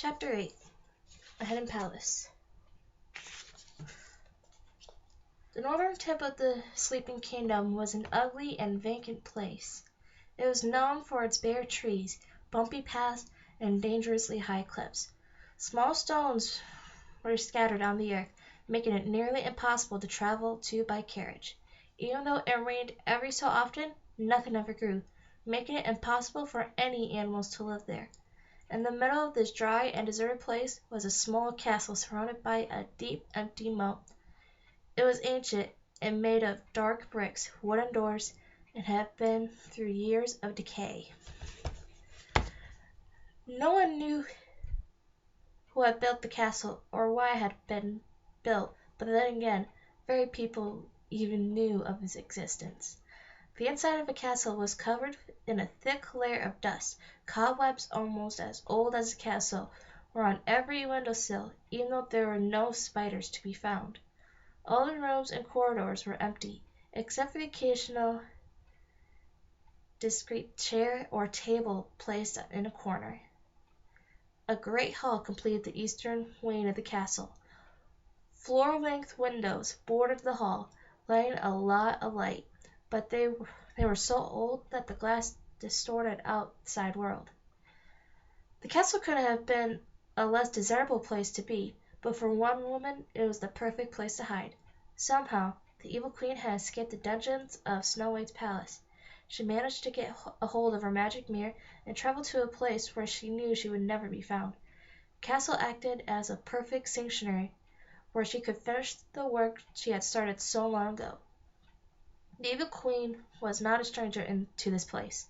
Chapter 8. A Hidden Palace. The northern tip of the Sleeping Kingdom was an ugly and vacant place. It was known for its bare trees, bumpy paths, and dangerously high cliffs. Small stones were scattered on the earth, making it nearly impossible to travel to by carriage. Even though it rained every so often, nothing ever grew, making it impossible for any animals to live there. In the middle of this dry and deserted place was a small castle surrounded by a deep, empty moat. It was ancient and made of dark bricks, wooden doors, and had been through years of decay. No one knew who had built the castle or why it had been built, but then again, very people even knew of its existence. The inside of the castle was covered in a thick layer of dust. Cobwebs almost as old as the castle were on every windowsill, even though there were no spiders to be found. All the rooms and corridors were empty, except for the occasional discreet chair or table placed in a corner. A great hall completed the eastern wing of the castle. Floor-length windows bordered the hall, letting a lot of light, but they were so old that the glass distorted outside world. The castle couldn't have been a less desirable place to be, but for one woman it was the perfect place to hide. Somehow, the evil queen had escaped the dungeons of Snow White's palace. She managed to get a hold of her magic mirror and travel to a place where she knew she would never be found. The castle acted as a perfect sanctuary where she could finish the work she had started so long ago. The evil queen was not a stranger to this place.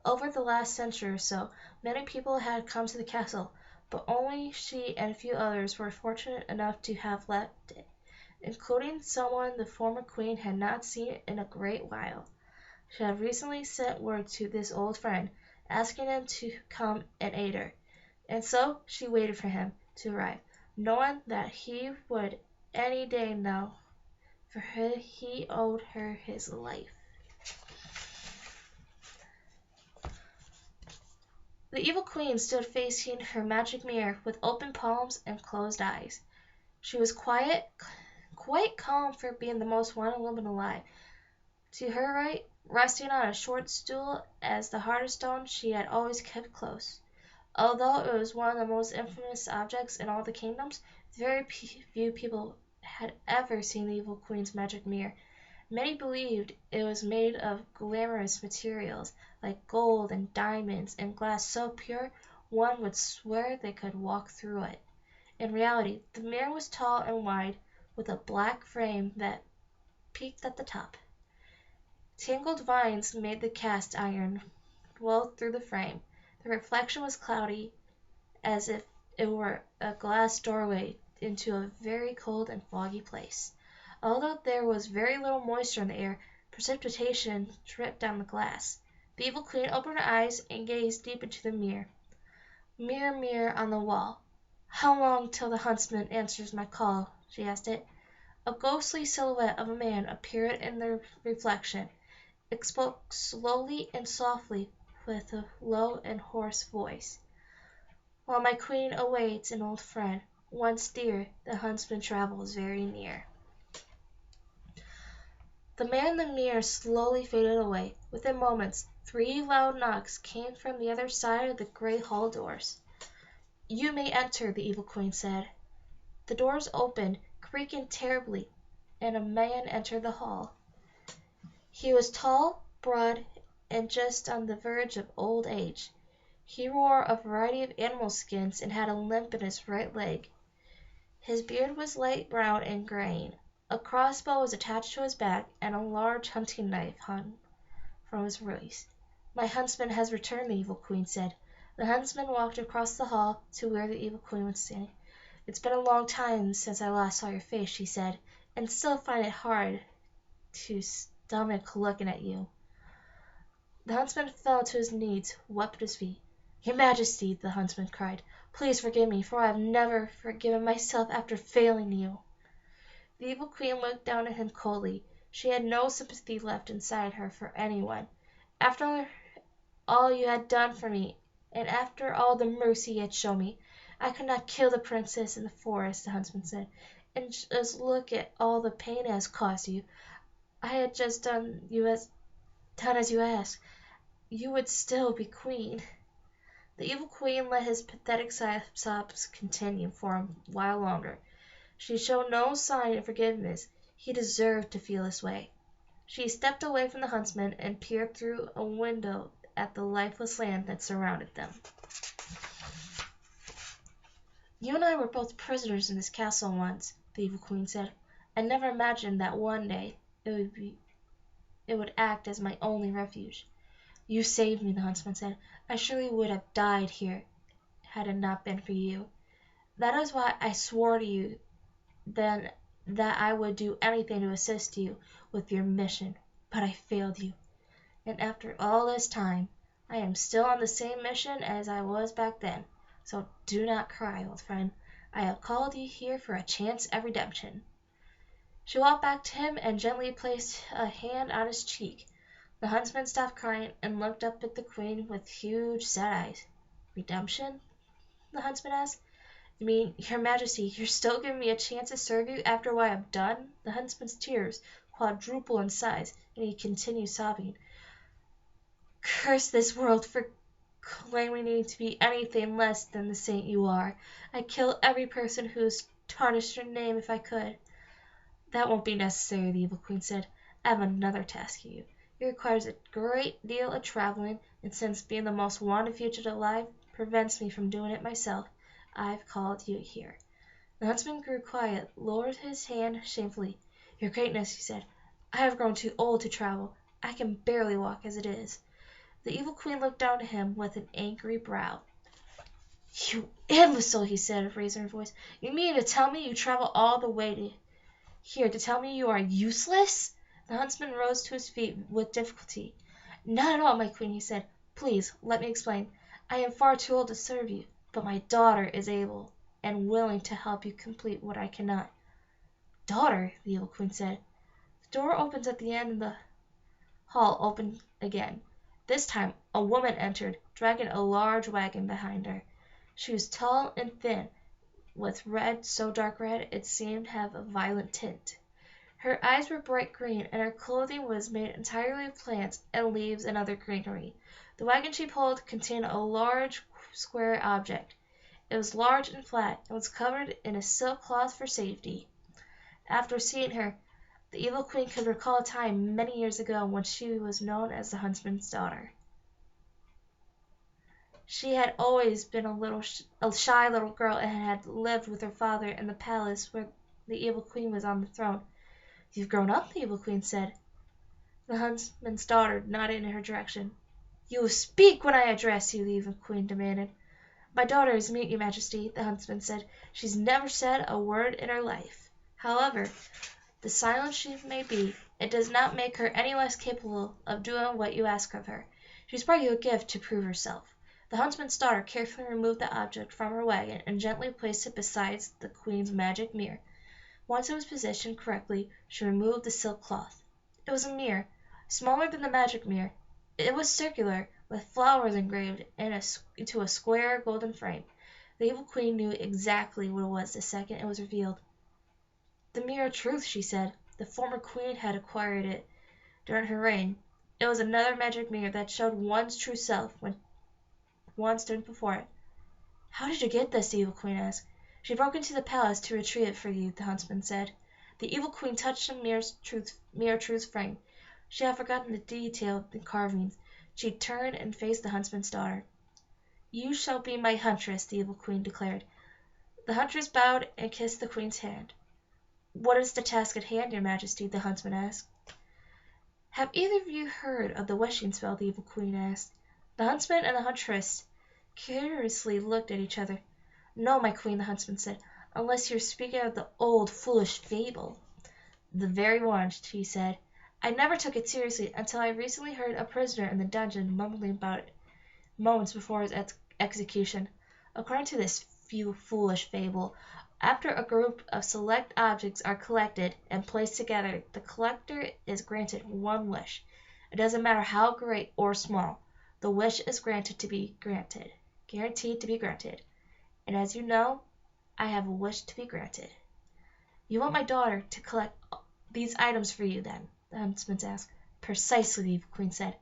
Over the last century or so, many people had come to the castle, but only she and a few others were fortunate enough to have left it, including someone the former queen had not seen in a great while. She had recently sent word to this old friend, asking him to come and aid her, and so she waited for him to arrive, knowing that he would any day now, for he owed her his life. The evil queen stood facing her magic mirror with open palms and closed eyes. She was quite calm for being the most wanted woman alive. To her right, resting on a short stool as the heart of stone she had always kept close. Although it was one of the most infamous objects in all the kingdoms, very few people had ever seen the evil queen's magic mirror. Many believed it was made of glamorous materials like gold and diamonds and glass so pure one would swear they could walk through it. In reality, the mirror was tall and wide, with a black frame that peaked at the top. Tangled vines made the cast iron glow through the frame. The reflection was cloudy, as if it were a glass doorway into a very cold and foggy place. Although there was very little moisture in the air, precipitation dripped down the glass. The evil queen opened her eyes and gazed deep into the mirror. Mirror, mirror on the wall, how long till the huntsman answers my call? She asked it. A ghostly silhouette of a man appeared in the reflection. It spoke slowly and softly with a low and hoarse voice. While my queen awaits an old friend, once dear, the huntsman travels very near. The man in the mirror slowly faded away. Within moments, 3 loud knocks came from the other side of the great hall doors. You may enter, the evil queen said. The doors opened, creaking terribly, and a man entered the hall. He was tall, broad, and just on the verge of old age. He wore a variety of animal skins and had a limp in his right leg. His beard was light brown and graying. A crossbow was attached to his back, and a large hunting knife hung from his waist. My huntsman has returned, the evil queen said. The huntsman walked across the hall to where the evil queen was standing. It's been a long time since I last saw your face, she said, and still find it hard to stomach looking at you. The huntsman fell to his knees, wept at his feet. Your Majesty, the huntsman cried, please forgive me, for I have never forgiven myself after failing you. The evil queen looked down at him coldly. She had no sympathy left inside her for anyone. After all you had done for me, and after all the mercy you had shown me, I could not kill the princess in the forest, the huntsman said. And just look at all the pain it has caused you. I had just done as you asked. You would still be queen. The evil queen let his pathetic sobs continue for a while longer. She showed no sign of forgiveness. He deserved to feel this way. She stepped away from the huntsman and peered through a window at the lifeless land that surrounded them. You and I were both prisoners in this castle once, the evil queen said. I never imagined that one day it would act as my only refuge. You saved me, the huntsman said. I surely would have died here had it not been for you. That is why I swore to you then that I would do anything to assist you with your mission, but I failed you. And after all this time, I am still on the same mission as I was back then. So do not cry, old friend. I have called you here for a chance at redemption. She walked back to him and gently placed a hand on his cheek. The huntsman stopped crying and looked up at the queen with huge sad eyes. Redemption? The huntsman asked. You mean, your majesty, you're still giving me a chance to serve you after what I've done? The huntsman's tears quadrupled in size, and he continued sobbing. Curse this world for claiming me to be anything less than the saint you are. I'd kill every person who has tarnished your name if I could. That won't be necessary, the evil queen said. I have another task for you. It requires a great deal of traveling, and since being the most wanted fugitive alive prevents me from doing it myself, I've called you here. The huntsman grew quiet, lowered his hand shamefully. Your greatness, he said, I have grown too old to travel. I can barely walk as it is. The evil queen looked down at him with an angry brow. You imbecile, he said, raising her voice. You mean to tell me you travel all the way here to tell me you are useless? The huntsman rose to his feet with difficulty. Not at all, my queen, he said. Please, let me explain. I am far too old to serve you, but my daughter is able and willing to help you complete what I cannot. Daughter, the evil queen said. The door opens at the end of the hall opened again. This time a woman entered, dragging a large wagon behind her. She was tall and thin, with red so dark red it seemed to have a violet tint. Her eyes were bright green, and her clothing was made entirely of plants and leaves and other greenery. The wagon she pulled contained a large square object. It was large and flat, and was covered in a silk cloth for safety. After seeing her, the evil queen could recall a time many years ago when she was known as the huntsman's daughter. She had always been a shy little girl and had lived with her father in the palace where the evil queen was on the throne. You've grown up, the evil queen said. The huntsman's daughter nodded in her direction. You will speak when I address you, the evil queen demanded. My daughter is mute, your majesty, the huntsman said. She's never said a word in her life. However, the silent she may be, it does not make her any less capable of doing what you ask of her. She's brought you a gift to prove herself. The huntsman's daughter carefully removed the object from her wagon and gently placed it beside the queen's magic mirror. Once it was positioned correctly, she removed the silk cloth. It was a mirror, smaller than the magic mirror. It was circular, with flowers engraved into a square golden frame. The evil queen knew exactly what it was the second it was revealed. The Mirror of Truth, she said. The former queen had acquired it during her reign. It was another magic mirror that showed one's true self when one stood before it. How did you get this? The evil queen asked. She broke into the palace to retrieve it for you, the huntsman said. The evil queen touched the Mirror of Truth's frame. She had forgotten the detail of the carvings. She turned and faced the huntsman's daughter. You shall be my huntress, the evil queen declared. The huntress bowed and kissed the queen's hand. What is the task at hand, your majesty? The huntsman asked. Have either of you heard of the wishing spell? The evil queen asked. The huntsman and the huntress curiously looked at each other. No, my queen, the huntsman said, unless you're speaking of the old foolish fable. The very one, she said. I never took it seriously until I recently heard a prisoner in the dungeon mumbling about it moments before his execution. According to this foolish fable, after a group of select objects are collected and placed together, the collector is granted one wish. It doesn't matter how great or small. The wish is guaranteed to be granted, and as you know, I have a wish to be granted." "You want my daughter to collect these items for you, then?" the huntsman asked. "Precisely," the Evil Queen said.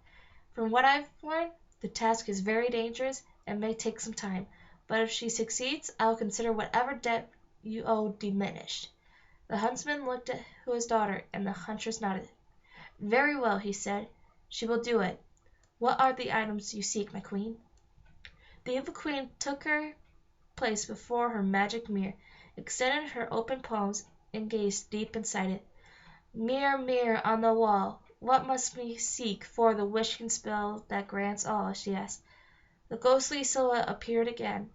"From what I've learned, the task is very dangerous and may take some time, but if she succeeds, I will consider whatever debt you owe diminished." The huntsman looked at his daughter, and the huntress nodded. "Very well," he said. "She will do it. What are the items you seek, my queen?" The Evil Queen took her place before her magic mirror, extended her open palms, and gazed deep inside it. "Mirror, mirror on the wall, what must we seek for the wishing spell that grants all?" she asked. The ghostly silhouette appeared again.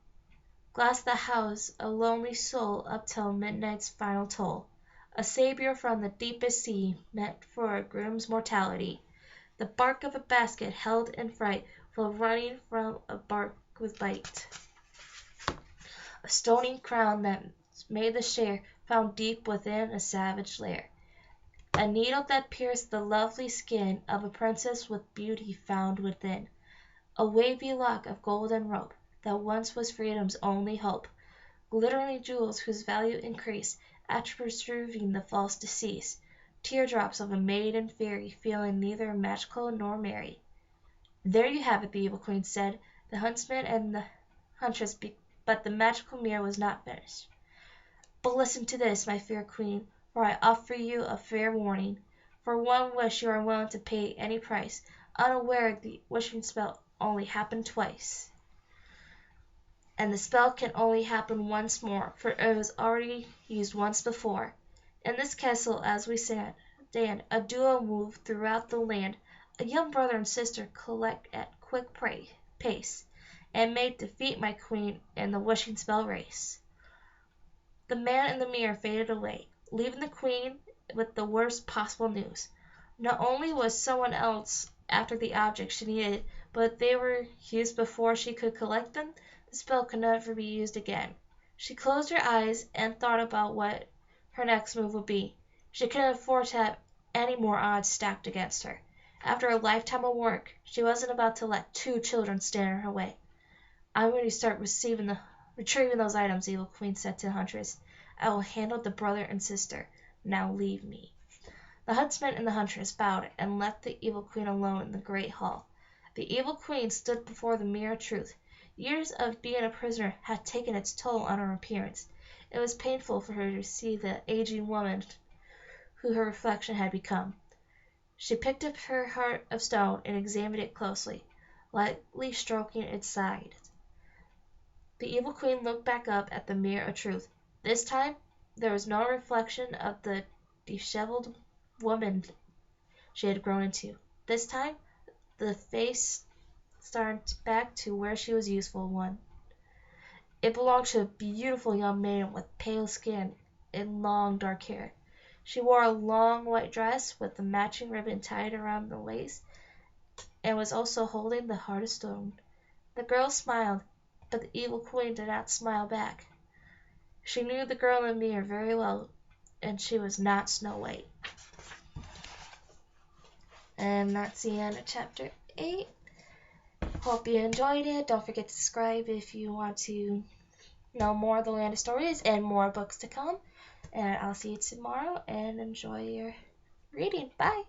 "Glass that house a lonely soul up till midnight's final toll, a savior from the deepest sea, meant for a groom's mortality. The bark of a basket held in fright, flow running from a bark with bite. A stony crown that made the share, found deep within a savage lair. A needle that pierced the lovely skin of a princess with beauty found within. A wavy lock of golden rope, that once was freedom's only hope. Glittering jewels whose value increased, after proving the false decease. Teardrops of a maiden fairy, feeling neither magical nor merry." "There you have it," the Evil Queen said. The huntsman and the huntress but the magical mirror was not finished. "But listen to this, my fair queen, for I offer you a fair warning. For one wish you are willing to pay any price, unaware the wishing spell only happened twice. And the spell can only happen once more, for it was already used once before. In this castle as we stand, a duo move throughout the land. A young brother and sister collect at quick pace, and may defeat my queen in the wishing spell race." The man in the mirror faded away, leaving the queen with the worst possible news. Not only was someone else after the objects she needed, but if they were used before she could collect them, the spell could never be used again. She closed her eyes and thought about what her next move would be. She couldn't afford to have any more odds stacked against her. After a lifetime of work, she wasn't about to let 2 children stand in her way. "I'm going to start retrieving those items," the Evil Queen said to the huntress. "I will handle the brother and sister. Now leave me." The huntsman and the huntress bowed and left the Evil Queen alone in the great hall. The Evil Queen stood before the mirror of truth. Years of being a prisoner had taken its toll on her appearance. It was painful for her to see the aging woman who her reflection had become. She picked up her heart of stone and examined it closely, lightly stroking its sides. The Evil Queen looked back up at the mirror of truth. This time there was no reflection of the disheveled woman she had grown into. This time the face started back to where she was useful one. It belonged to a beautiful young maiden with pale skin and long dark hair. She wore a long white dress with a matching ribbon tied around the waist, and was also holding the heart of stone. The girl smiled, but the Evil Queen did not smile back. She knew the girl in the mirror very well, and she was not Snow White. And that's the end of chapter 8. Hope you enjoyed it. Don't forget to subscribe if you want to know more of the Land of Stories and more books to come. And I'll see you tomorrow, and enjoy your reading. Bye!